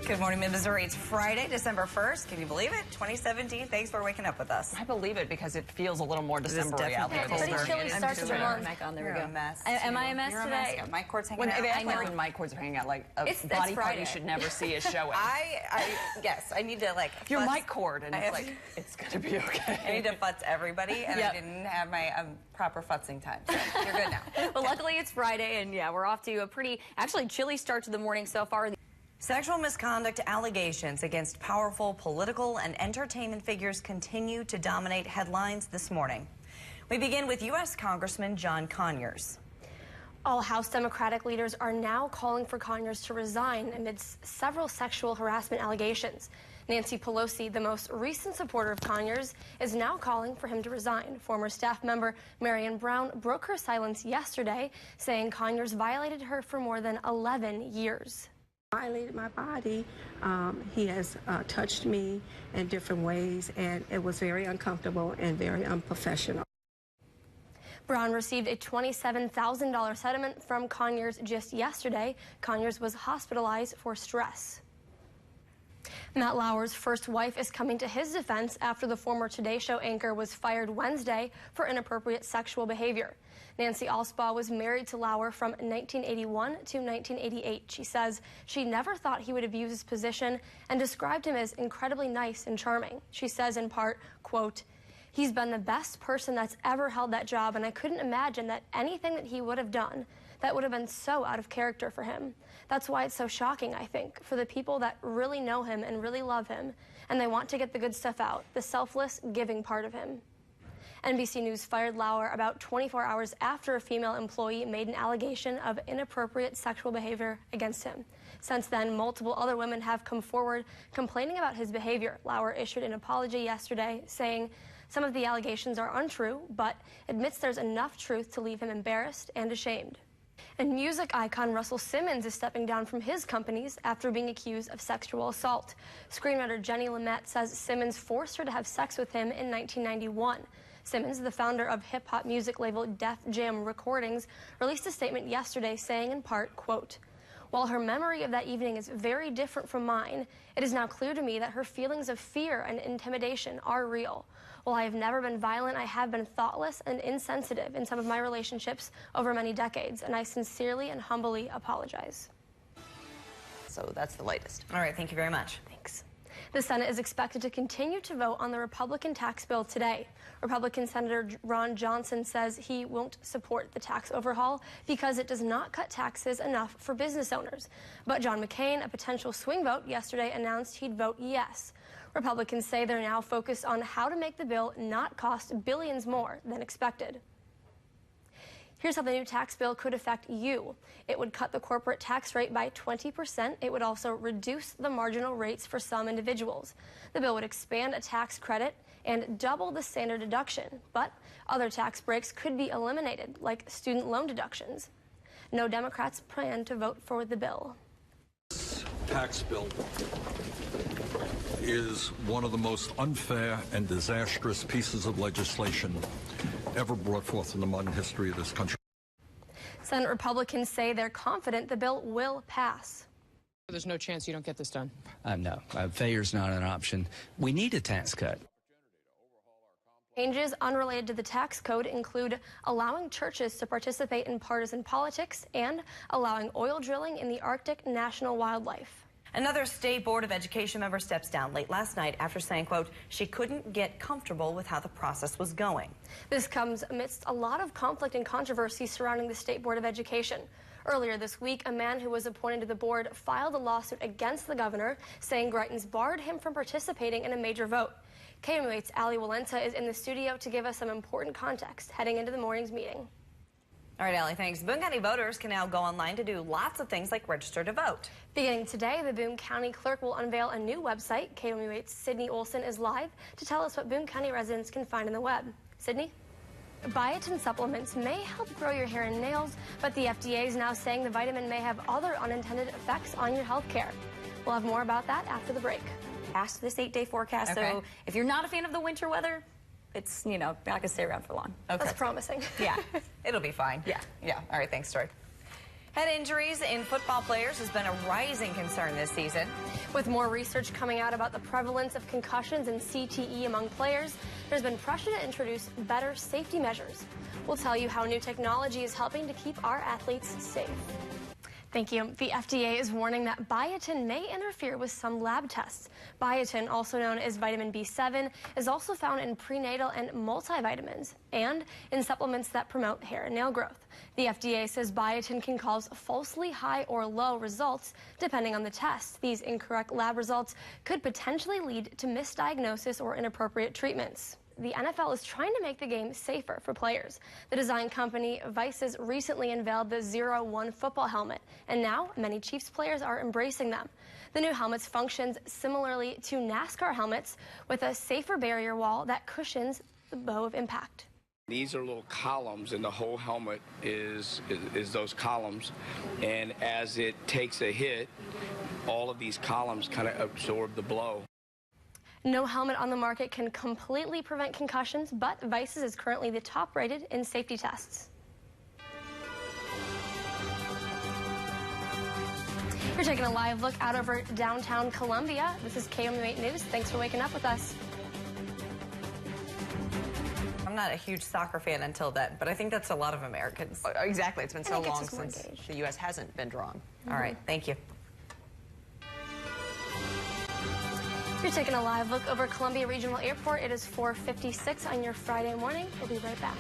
Good morning, Missouri. It's Friday, December 1st. Can you believe it? 2017. Thanks for waking up with us. I believe it because it feels a little more December-y out there. It's pretty chilly start to the month. There we go. A mess. Am I a mess today? My cord's hanging out. I know when my cords are hanging out, like a body part you should never see is showing. Yes, I need to like your mic cord, and it's like it's gonna be okay. I need to futz everybody, and I didn't have my proper futzing time. So you're good now. Well, luckily it's Friday, and yeah, we're off to a pretty actually chilly start to the morning so far. Sexual misconduct allegations against powerful political and entertainment figures continue to dominate headlines this morning. We begin with U.S. Congressman John Conyers. All House Democratic leaders are now calling for Conyers to resign amidst several sexual harassment allegations. Nancy Pelosi, the most recent supporter of Conyers, is now calling for him to resign. Former staff member Marion Brown broke her silence yesterday, saying Conyers violated her for more than 11 years. Violated my body. He has touched me in different ways, and it was very uncomfortable and very unprofessional. Brown received a $27,000 settlement from Conyers just yesterday. Conyers was hospitalized for stress. Matt Lauer's first wife is coming to his defense after the former Today Show anchor was fired Wednesday for inappropriate sexual behavior. Nancy Alspaugh was married to Lauer from 1981 to 1988. She says she never thought he would abuse his position and described him as incredibly nice and charming. She says in part, quote, "He's been the best person that's ever held that job, and I couldn't imagine that anything that he would have done that would have been so out of character for him. That's why it's so shocking, I think, for the people that really know him and really love him, and they want to get the good stuff out, the selfless, giving part of him." NBC News fired Lauer about 24 hours after a female employee made an allegation of inappropriate sexual behavior against him. Since then, multiple other women have come forward complaining about his behavior. Lauer issued an apology yesterday, saying some of the allegations are untrue, but admits there's enough truth to leave him embarrassed and ashamed. And music icon Russell Simmons is stepping down from his companies after being accused of sexual assault. Screenwriter Jenny Lumet says Simmons forced her to have sex with him in 1991. Simmons, the founder of hip-hop music label Def Jam Recordings, released a statement yesterday saying in part, quote, "While her memory of that evening is very different from mine, it is now clear to me that her feelings of fear and intimidation are real. While I have never been violent, I have been thoughtless and insensitive in some of my relationships over many decades, and I sincerely and humbly apologize." So that's the latest. All right, thank you very much. Thanks. The Senate is expected to continue to vote on the Republican tax bill today. Republican Senator Ron Johnson says he won't support the tax overhaul because it does not cut taxes enough for business owners. But John McCain, a potential swing vote, yesterday announced he'd vote yes. Republicans say they're now focused on how to make the bill not cost billions more than expected. Here's how the new tax bill could affect you. It would cut the corporate tax rate by 20%. It would also reduce the marginal rates for some individuals. The bill would expand a tax credit and double the standard deduction, but other tax breaks could be eliminated, like student loan deductions. No Democrats plan to vote for the bill. This tax bill is one of the most unfair and disastrous pieces of legislation ever brought forth in the modern history of this country. Senate Republicans say they're confident the bill will pass. There's no chance you don't get this done. No, failure's not an option. We need a tax cut. Changes unrelated to the tax code include allowing churches to participate in partisan politics and allowing oil drilling in the Arctic National Wildlife. Another State Board of Education member steps down late last night after saying, quote, she couldn't get comfortable with how the process was going. This comes amidst a lot of conflict and controversy surrounding the State Board of Education. Earlier this week, a man who was appointed to the board filed a lawsuit against the governor, saying Greitens barred him from participating in a major vote. KOMU 8's Ali Walenta is in the studio to give us some important context heading into the morning's meeting. All right, Ali, thanks. Boone County voters can now go online to do lots of things like register to vote. Beginning today, the Boone County Clerk will unveil a new website. KOMU 8's Sydney Olson is live to tell us what Boone County residents can find on the web. Sydney? Biotin supplements may help grow your hair and nails, but the FDA is now saying the vitamin may have other unintended effects on your health care. We'll have more about that after the break. Past this 8-day forecast, Okay. so if you're not a fan of the winter weather, it's, you know, not going to stay around for long. Okay. That's promising. Yeah, it'll be fine. Yeah. Yeah. All right, thanks, Tori. Head injuries in football players has been a rising concern this season. With more research coming out about the prevalence of concussions and CTE among players, there's been pressure to introduce better safety measures. We'll tell you how new technology is helping to keep our athletes safe. Thank you. The FDA is warning that biotin may interfere with some lab tests. Biotin, also known as vitamin B7, is also found in prenatal and multivitamins and in supplements that promote hair and nail growth. The FDA says biotin can cause falsely high or low results depending on the test. These incorrect lab results could potentially lead to misdiagnosis or inappropriate treatments. The NFL is trying to make the game safer for players. The design company Vices recently unveiled the 0-1 football helmet, and now many Chiefs players are embracing them. The new helmets functions similarly to NASCAR helmets with a safer barrier wall that cushions the blow of impact. These are little columns, and the whole helmet is those columns, and as it takes a hit, all of these columns kind of absorb the blow. No helmet on the market can completely prevent concussions, but Vices is currently the top rated in safety tests. We're taking a live look out over downtown Columbia. This is KOMU 8 News. Thanks for waking up with us. I'm not a huge soccer fan until then, but I think that's a lot of Americans. Exactly. It's been so long since the U.S. hasn't been drawn. All right. Thank you. You're taking a live look over Columbia Regional Airport. It is 4:56 on your Friday morning. We'll be right back.